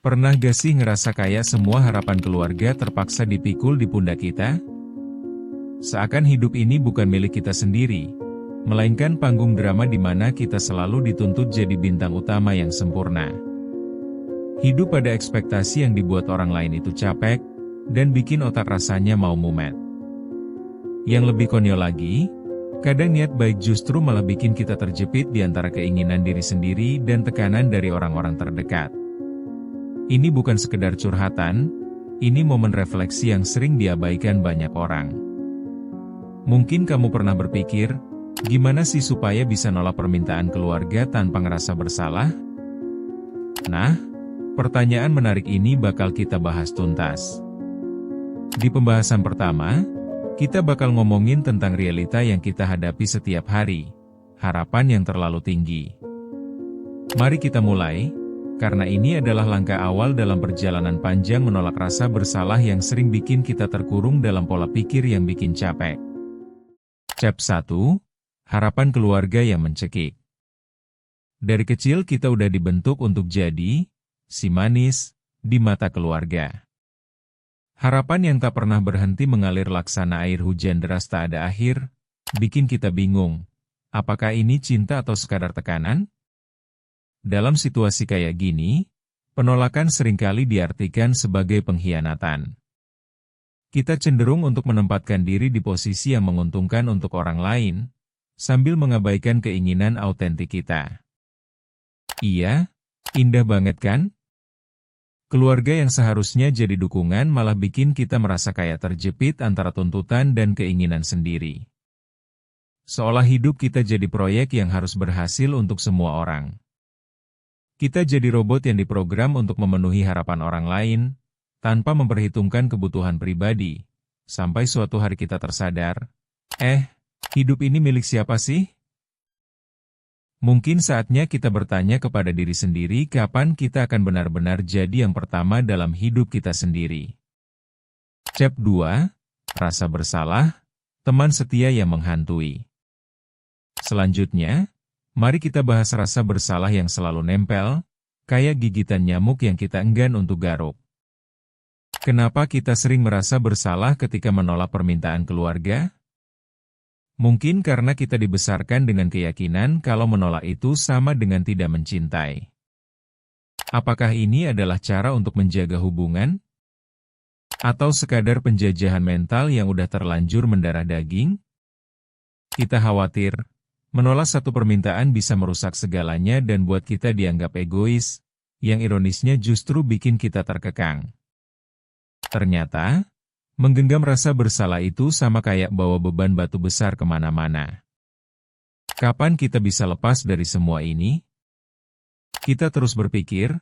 Pernah gak sih ngerasa kayak semua harapan keluarga terpaksa dipikul di pundak kita? Seakan hidup ini bukan milik kita sendiri, melainkan panggung drama di mana kita selalu dituntut jadi bintang utama yang sempurna. Hidup pada ekspektasi yang dibuat orang lain itu capek, dan bikin otak rasanya mau mumet. Yang lebih konyol lagi, kadang niat baik justru malah bikin kita terjepit di antara keinginan diri sendiri dan tekanan dari orang-orang terdekat. Ini bukan sekedar curhatan, ini momen refleksi yang sering diabaikan banyak orang. Mungkin kamu pernah berpikir, gimana sih supaya bisa nolak permintaan keluarga tanpa ngerasa bersalah? Nah, pertanyaan menarik ini bakal kita bahas tuntas. Di pembahasan pertama, kita bakal ngomongin tentang realita yang kita hadapi setiap hari, harapan yang terlalu tinggi. Mari kita mulai, karena ini adalah langkah awal dalam perjalanan panjang menolak rasa bersalah yang sering bikin kita terkurung dalam pola pikir yang bikin capek. Chap 1. Harapan keluarga yang mencekik. Dari kecil kita udah dibentuk untuk jadi si manis di mata keluarga. Harapan yang tak pernah berhenti mengalir laksana air hujan deras tak ada akhir, bikin kita bingung. Apakah ini cinta atau sekadar tekanan? Dalam situasi kayak gini, penolakan seringkali diartikan sebagai pengkhianatan. Kita cenderung untuk menempatkan diri di posisi yang menguntungkan untuk orang lain, sambil mengabaikan keinginan autentik kita. Iya, indah banget kan? Keluarga yang seharusnya jadi dukungan malah bikin kita merasa kayak terjepit antara tuntutan dan keinginan sendiri. Seolah hidup kita jadi proyek yang harus berhasil untuk semua orang. Kita jadi robot yang diprogram untuk memenuhi harapan orang lain, tanpa memperhitungkan kebutuhan pribadi, sampai suatu hari kita tersadar, hidup ini milik siapa sih? Mungkin saatnya kita bertanya kepada diri sendiri kapan kita akan benar-benar jadi yang pertama dalam hidup kita sendiri. Chap 2. Rasa bersalah, teman setia yang menghantui. Selanjutnya, mari kita bahas rasa bersalah yang selalu nempel, kayak gigitan nyamuk yang kita enggan untuk garuk. Kenapa kita sering merasa bersalah ketika menolak permintaan keluarga? Mungkin karena kita dibesarkan dengan keyakinan kalau menolak itu sama dengan tidak mencintai. Apakah ini adalah cara untuk menjaga hubungan? Atau sekadar penjajahan mental yang udah terlanjur mendarah daging? Kita khawatir, menolak satu permintaan bisa merusak segalanya dan buat kita dianggap egois, yang ironisnya justru bikin kita terkekang. Ternyata, menggenggam rasa bersalah itu sama kayak bawa beban batu besar kemana-mana. Kapan kita bisa lepas dari semua ini? Kita terus berpikir,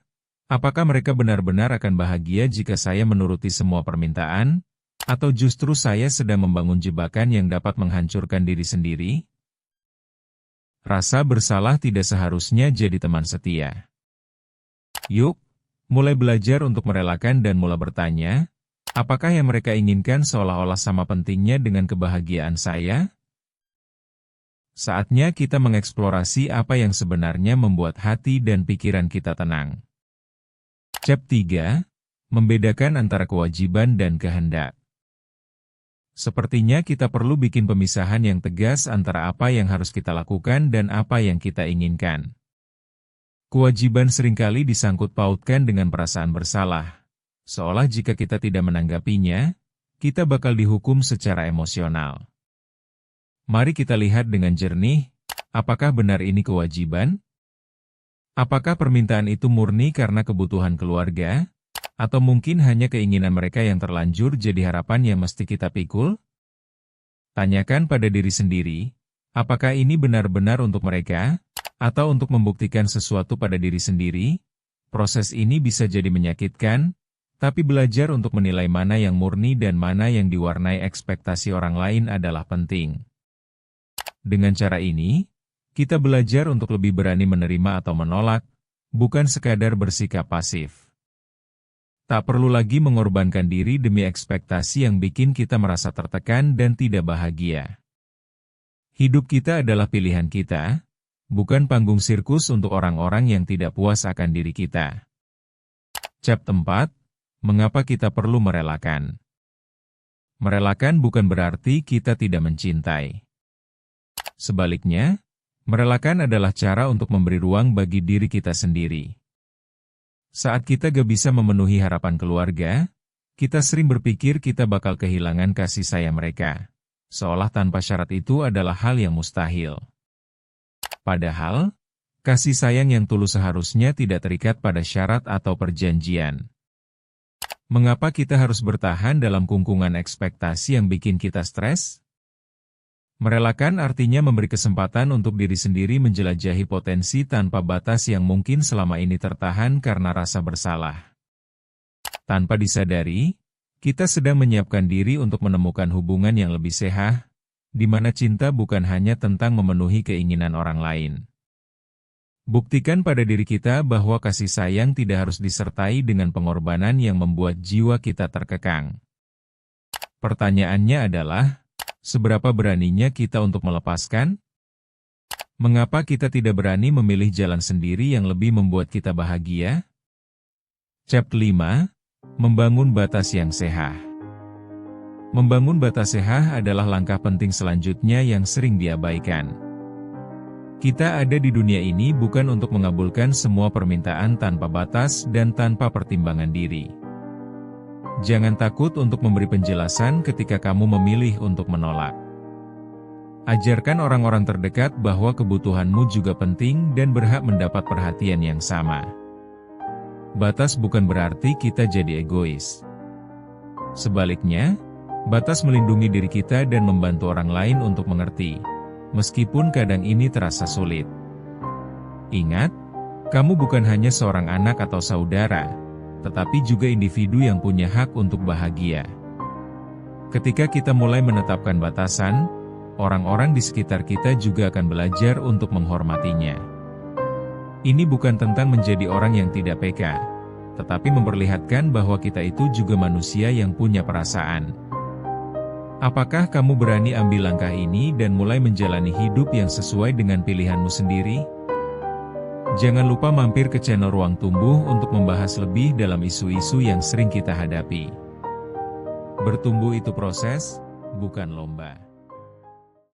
apakah mereka benar-benar akan bahagia jika saya menuruti semua permintaan? Atau justru saya sedang membangun jebakan yang dapat menghancurkan diri sendiri? Rasa bersalah tidak seharusnya jadi teman setia. Yuk, mulai belajar untuk merelakan dan mulai bertanya, apakah yang mereka inginkan seolah-olah sama pentingnya dengan kebahagiaan saya? Saatnya kita mengeksplorasi apa yang sebenarnya membuat hati dan pikiran kita tenang. Chap 3. Membedakan antara kewajiban dan kehendak. Sepertinya kita perlu bikin pemisahan yang tegas antara apa yang harus kita lakukan dan apa yang kita inginkan. Kewajiban seringkali disangkut pautkan dengan perasaan bersalah. Seolah jika kita tidak menanggapinya, kita bakal dihukum secara emosional. Mari kita lihat dengan jernih, apakah benar ini kewajiban? Apakah permintaan itu murni karena kebutuhan keluarga? Atau mungkin hanya keinginan mereka yang terlanjur jadi harapan yang mesti kita pikul? Tanyakan pada diri sendiri, apakah ini benar-benar untuk mereka? Atau untuk membuktikan sesuatu pada diri sendiri? Proses ini bisa jadi menyakitkan, tapi belajar untuk menilai mana yang murni dan mana yang diwarnai ekspektasi orang lain adalah penting. Dengan cara ini, kita belajar untuk lebih berani menerima atau menolak, bukan sekadar bersikap pasif. Tak perlu lagi mengorbankan diri demi ekspektasi yang bikin kita merasa tertekan dan tidak bahagia. Hidup kita adalah pilihan kita, bukan panggung sirkus untuk orang-orang yang tidak puas akan diri kita. Chapter 4, Mengapa kita perlu merelakan? Merelakan bukan berarti kita tidak mencintai. Sebaliknya, merelakan adalah cara untuk memberi ruang bagi diri kita sendiri. Saat kita gak bisa memenuhi harapan keluarga, kita sering berpikir kita bakal kehilangan kasih sayang mereka, seolah tanpa syarat itu adalah hal yang mustahil. Padahal, kasih sayang yang tulus seharusnya tidak terikat pada syarat atau perjanjian. Mengapa kita harus bertahan dalam kungkungan ekspektasi yang bikin kita stres? Merelakan artinya memberi kesempatan untuk diri sendiri menjelajahi potensi tanpa batas yang mungkin selama ini tertahan karena rasa bersalah. Tanpa disadari, kita sedang menyiapkan diri untuk menemukan hubungan yang lebih sehat, di mana cinta bukan hanya tentang memenuhi keinginan orang lain. Buktikan pada diri kita bahwa kasih sayang tidak harus disertai dengan pengorbanan yang membuat jiwa kita terkekang. Pertanyaannya adalah, seberapa beraninya kita untuk melepaskan? Mengapa kita tidak berani memilih jalan sendiri yang lebih membuat kita bahagia? Chapter 5, Membangun batas yang sehat. Membangun batas sehat adalah langkah penting selanjutnya yang sering diabaikan. Kita ada di dunia ini bukan untuk mengabulkan semua permintaan tanpa batas dan tanpa pertimbangan diri. Jangan takut untuk memberi penjelasan ketika kamu memilih untuk menolak. Ajarkan orang-orang terdekat bahwa kebutuhanmu juga penting dan berhak mendapat perhatian yang sama. Batas bukan berarti kita jadi egois. Sebaliknya, batas melindungi diri kita dan membantu orang lain untuk mengerti, meskipun kadang ini terasa sulit. Ingat, kamu bukan hanya seorang anak atau saudara, tetapi juga individu yang punya hak untuk bahagia. Ketika kita mulai menetapkan batasan, orang-orang di sekitar kita juga akan belajar untuk menghormatinya. Ini bukan tentang menjadi orang yang tidak peka, tetapi memperlihatkan bahwa kita itu juga manusia yang punya perasaan. Apakah kamu berani ambil langkah ini dan mulai menjalani hidup yang sesuai dengan pilihanmu sendiri? Jangan lupa mampir ke channel Ruang Tumbuh untuk membahas lebih dalam isu-isu yang sering kita hadapi. Bertumbuh itu proses, bukan lomba.